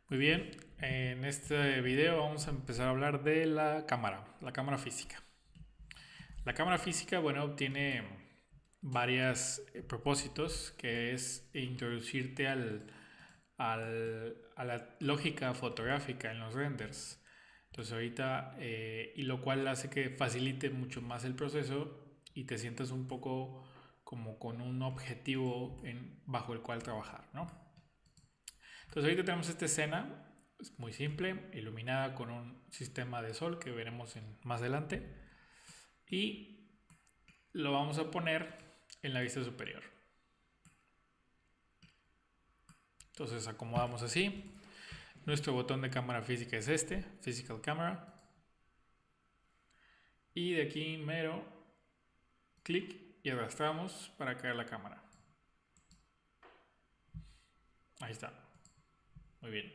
Muy bien, en este video vamos a empezar a hablar de la cámara física. La cámara física, bueno, tiene varios propósitos, que es introducirte a la lógica fotográfica en los renders. Entonces ahorita, y lo cual hace que facilite mucho más el proceso y te sientas un poco como con un objetivo bajo el cual trabajar, ¿no? Entonces ahorita tenemos esta escena, es muy simple, iluminada con un sistema de sol que veremos más adelante. Y lo vamos a poner en la vista superior. Entonces acomodamos así. Nuestro botón de cámara física es este, Physical Camera. Y de aquí mero, clic y arrastramos para caer la cámara. Ahí está. Muy bien.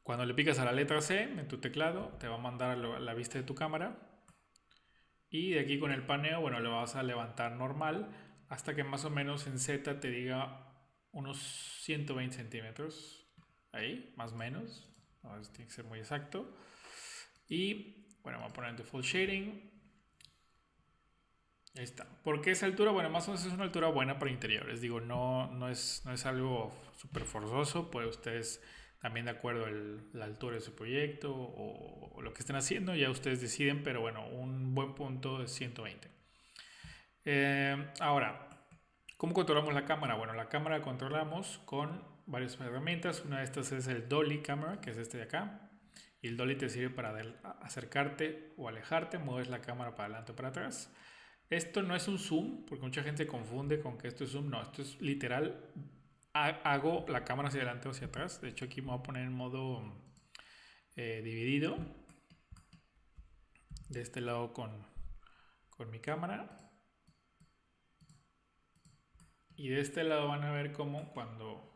Cuando le picas a la letra C en tu teclado, te va a mandar a la vista de tu cámara. Y de aquí con el paneo, bueno, lo vas a levantar normal hasta que más o menos en Z te diga unos 120 centímetros. Ahí, más o menos. No, tiene que ser muy exacto. Y bueno, voy a poner el full shading. Ahí está. ¿Por qué esa altura? Bueno, más o menos es una altura buena para interiores. Digo, no es algo súper forzoso. Pues ustedes también de acuerdo a la altura de su proyecto o lo que estén haciendo, ya ustedes deciden, pero bueno, un buen punto es 120. Ahora, ¿cómo controlamos la cámara? Bueno, la cámara la controlamos con varias herramientas. Una de estas es el Dolly Camera, que es este de acá. Y el Dolly te sirve para acercarte o alejarte, mueves la cámara para adelante o para atrás. Esto no es un zoom, porque mucha gente se confunde con que esto es zoom. No, esto es literal. Hago la cámara hacia adelante o hacia atrás. De hecho, aquí me voy a poner en modo dividido. De este lado con mi cámara. Y de este lado van a ver cómo cuando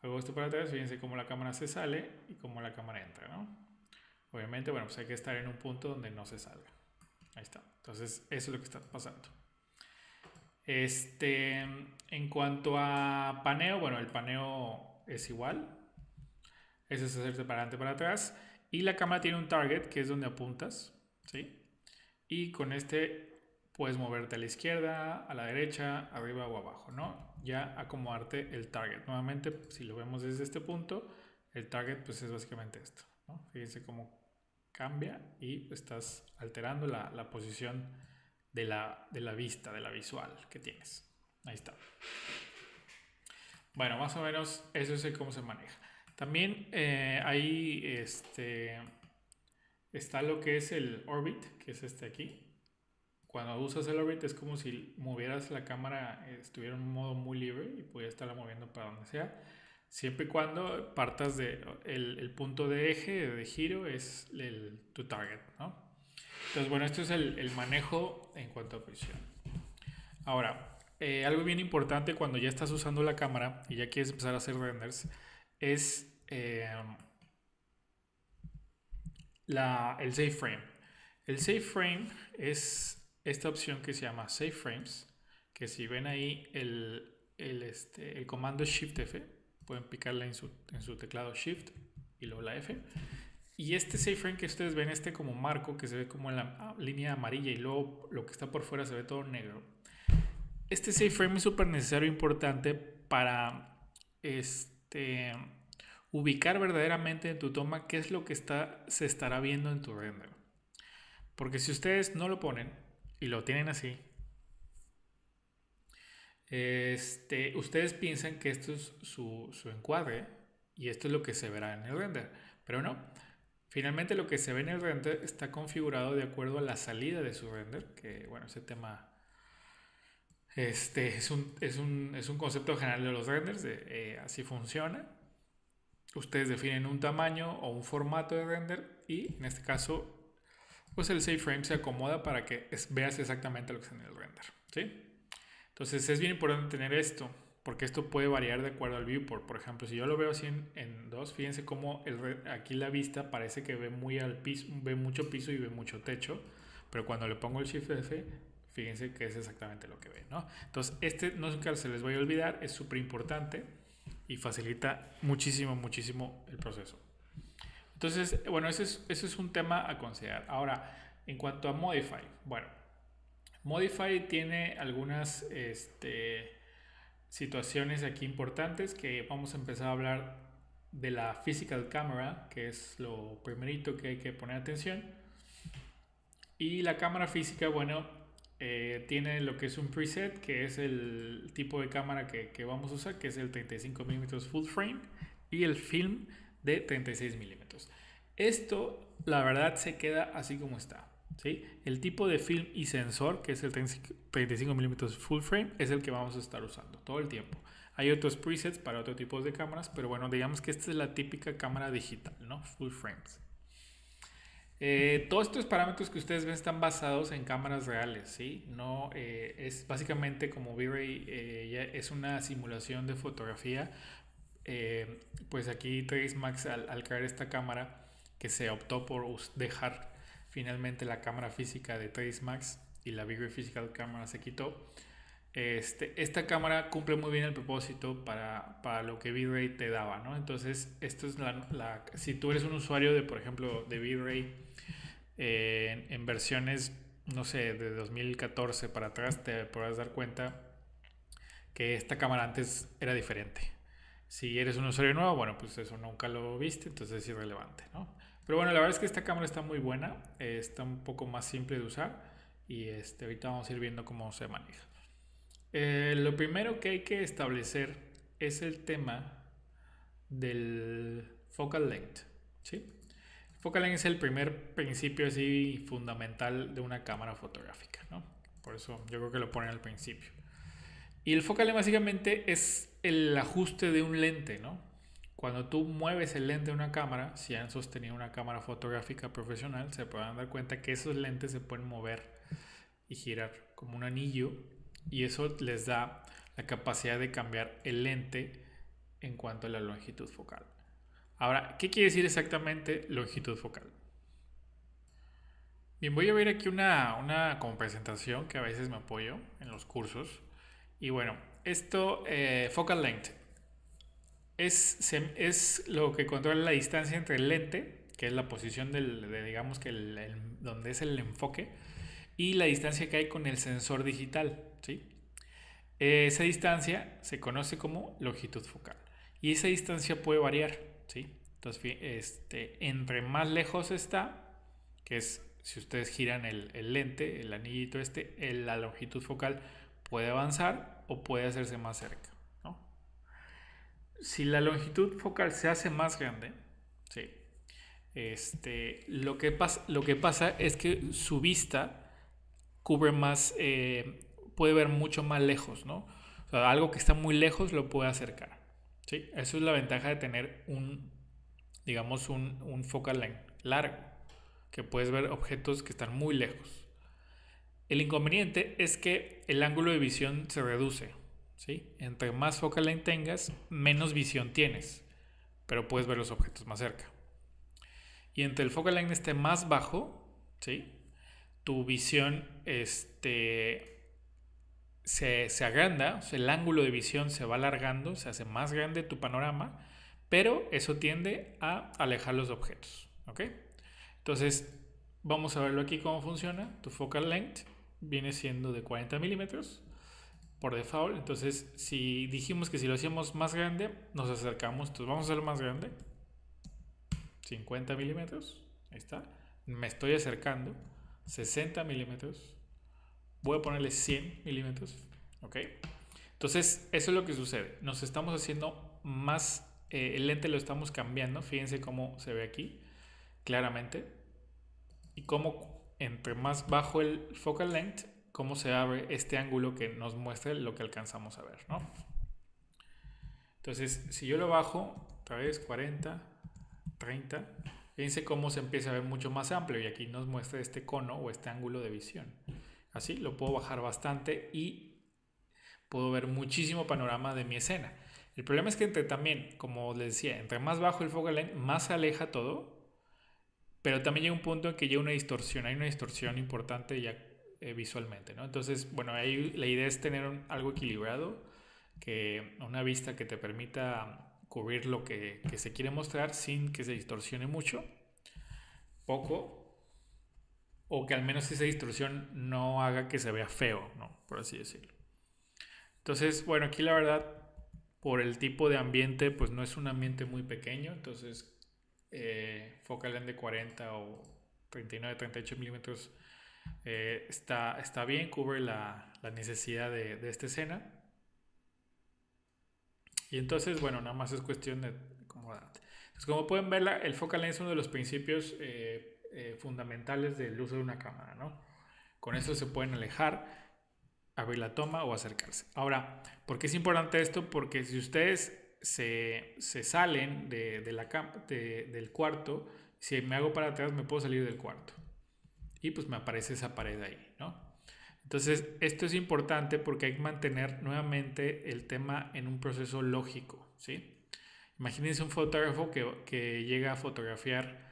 hago esto para atrás, fíjense cómo la cámara se sale y cómo la cámara entra, ¿no? Obviamente, bueno, pues hay que estar en un punto donde no se salga. Ahí está. Entonces, eso es lo que está pasando. En cuanto a paneo, bueno, el paneo es igual. Ese es hacerse para adelante, para atrás. Y la cámara tiene un target, que es donde apuntas, ¿sí? Y con este puedes moverte a la izquierda, a la derecha, arriba o abajo, ¿no? Ya acomodarte el target. Nuevamente, si lo vemos desde este punto, el target pues es básicamente esto, ¿no? Fíjense cómo cambia y estás alterando la posición de la vista, de la visual que tienes. Ahí está. Bueno, más o menos eso es cómo se maneja. También ahí está lo que es el orbit, que es este aquí. Cuando usas el orbit es como si movieras la cámara, estuviera en un modo muy libre y pudieras estarla moviendo para donde sea. Siempre y cuando partas de el punto de eje, de giro, es tu target, ¿no? Entonces, bueno, esto es el manejo en cuanto a posición. Ahora, algo bien importante cuando ya estás usando la cámara y ya quieres empezar a hacer renders es el Save Frame. El Save Frame es esta opción que se llama Save Frames, que si ven ahí el comando Shift F, pueden picarle en su teclado Shift y luego la F. Y este Save Frame que ustedes ven, como marco que se ve como en la línea amarilla y luego lo que está por fuera se ve todo negro. Este Save Frame es súper necesario e importante para ubicar verdaderamente en tu toma qué es lo que se estará viendo en tu render. Porque si ustedes no lo ponen y lo tienen así, ustedes piensan que esto es su encuadre y esto es lo que se verá en el render, pero no. Finalmente lo que se ve en el render está configurado de acuerdo a la salida de su render, que bueno, ese tema es un concepto general de los renders, así funciona. Ustedes definen un tamaño o un formato de render y en este caso pues el save frame se acomoda para que veas exactamente lo que está en el render, ¿sí? Entonces es bien importante tener esto, porque esto puede variar de acuerdo al viewport. Por ejemplo, si yo lo veo así en 2, fíjense cómo aquí la vista parece que ve muy al piso, ve mucho piso y ve mucho techo, pero cuando le pongo el Shift F, Fíjense que es exactamente lo que ven, ¿no? Entonces, nunca se les vaya a olvidar, es súper importante y facilita muchísimo, muchísimo el proceso. Entonces, bueno, ese es un tema a considerar. Ahora, en cuanto a Modify, bueno, Modify tiene algunas situaciones aquí importantes que vamos a empezar a hablar de la Physical Camera, que es lo primerito que hay que poner atención. Y la cámara física, bueno, tiene lo que es un preset, que es el tipo de cámara que vamos a usar, que es el 35 mm full frame y el film de 36 mm. Esto, la verdad, se queda así como está, ¿sí? El tipo de film y sensor, que es el 35 mm full frame, es el que vamos a estar usando todo el tiempo. Hay otros presets para otro tipo de cámaras, pero bueno, digamos que esta es la típica cámara digital, ¿no? Full frames. Todos estos parámetros que ustedes ven están basados en cámaras reales, ¿sí? No, es básicamente como V-Ray ya es una simulación de fotografía. Pues aquí Trace Max al crear esta cámara que se optó por dejar finalmente la cámara física de Trace Max y la V-Ray Physical Camera se quitó. Esta cámara cumple muy bien el propósito para lo que V-Ray te daba, ¿no? Entonces, esto es si tú eres un usuario de, por ejemplo, de V-Ray en versiones, no sé, de 2014 para atrás, te podrás dar cuenta que esta cámara antes era diferente. Si eres un usuario nuevo, bueno, pues eso nunca lo viste, entonces es irrelevante, ¿no? Pero bueno, la verdad es que esta cámara está muy buena, está un poco más simple de usar y ahorita vamos a ir viendo cómo se maneja. Lo primero que hay que establecer es el tema del focal length, ¿sí? El focal length es el primer principio así fundamental de una cámara fotográfica, ¿no? Por eso yo creo que lo ponen al principio. Y el focal length básicamente es el ajuste de un lente, ¿no? Cuando tú mueves el lente de una cámara, si han sostenido una cámara fotográfica profesional, se podrán dar cuenta que esos lentes se pueden mover y girar como un anillo y eso les da la capacidad de cambiar el lente en cuanto a la longitud focal. Ahora, ¿qué quiere decir exactamente longitud focal? Bien, voy a ver aquí una como presentación que a veces me apoyo en los cursos. Y bueno, esto, focal length, es lo que controla la distancia entre el lente, que es la posición digamos que donde es el enfoque, y la distancia que hay con el sensor digital, ¿sí? Esa distancia se conoce como longitud focal y esa distancia puede variar, ¿sí? Entonces, entre más lejos está, que es si ustedes giran el lente, el anillito la longitud focal puede avanzar o puede hacerse más cerca, ¿no? Si la longitud focal se hace más grande, ¿sí? Lo que pasa es que su vista cubre más, puede ver mucho más lejos, ¿no? O sea, algo que está muy lejos lo puede acercar, ¿sí? Eso es la ventaja de tener digamos, un focal length largo, que puedes ver objetos que están muy lejos. El inconveniente es que el ángulo de visión se reduce, ¿sí? Entre más focal length tengas, menos visión tienes, pero puedes ver los objetos más cerca. Y entre el focal length esté más bajo, ¿sí? Tu visión se agranda, o sea, el ángulo de visión se va alargando, se hace más grande tu panorama, pero eso tiende a alejar los objetos, ¿ok? Entonces, vamos a verlo aquí cómo funciona. Tu focal length viene siendo de 40 milímetros por default. Entonces, si dijimos que si lo hacíamos más grande, nos acercamos. Entonces, vamos a hacerlo más grande. 50 milímetros. Ahí está. Me estoy acercando. 60 milímetros. Voy a ponerle 100 milímetros. ¿Ok? Entonces, eso es lo que sucede. Nos estamos haciendo más... el lente lo estamos cambiando. Fíjense cómo se ve aquí. Claramente. Y cómo entre más bajo el focal length, cómo se abre este ángulo que nos muestra lo que alcanzamos a ver, ¿no? Entonces, si yo lo bajo, otra vez 40, 30, fíjense cómo se empieza a ver mucho más amplio y aquí nos muestra este cono o este ángulo de visión. Así lo puedo bajar bastante y puedo ver muchísimo panorama de mi escena. El problema es que también, como les decía, entre más bajo el focal length, más se aleja todo, pero también llega un punto en que llega una distorsión, hay una distorsión importante ya visualmente, ¿no? Entonces, bueno, ahí la idea es tener algo equilibrado, que una vista que te permita cubrir lo que se quiere mostrar sin que se distorsione mucho, poco, o que al menos esa distorsión no haga que se vea feo, ¿no? Por así decirlo. Entonces, bueno, aquí la verdad, por el tipo de ambiente, pues no es un ambiente muy pequeño, entonces focal length de 40 o 39, 38 milímetros está bien, cubre la necesidad de esta escena. Y entonces, bueno, nada más es cuestión de acomodarte. Entonces, como pueden ver, el focal length es uno de los principios fundamentales del uso de una cámara, ¿no? Con esto se pueden alejar, abrir la toma o acercarse. Ahora, ¿por qué es importante esto? Porque si ustedes se salen del cuarto, si me hago para atrás me puedo salir del cuarto y pues me aparece esa pared ahí, ¿no? Entonces, esto es importante porque hay que mantener nuevamente el tema en un proceso lógico, ¿sí? Imagínense un fotógrafo que llega a fotografiar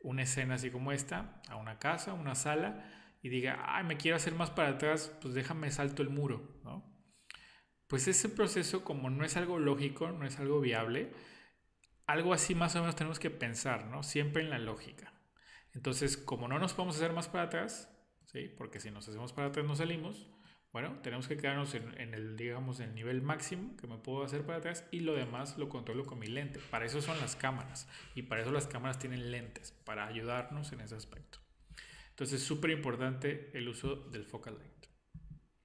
una escena así como esta, a una casa, una sala, y diga, ay, me quiero hacer más para atrás, pues déjame salto el muro, ¿no? Pues ese proceso, como no es algo lógico, no es algo viable, algo así más o menos tenemos que pensar, ¿no? Siempre en la lógica. Entonces, como no nos podemos hacer más para atrás, ¿sí? Porque si nos hacemos para atrás no salimos, bueno, tenemos que quedarnos en el, digamos, en el nivel máximo que me puedo hacer para atrás y lo demás lo controlo con mi lente. Para eso son las cámaras y para eso las cámaras tienen lentes, para ayudarnos en ese aspecto. Entonces, súper importante el uso del focal length.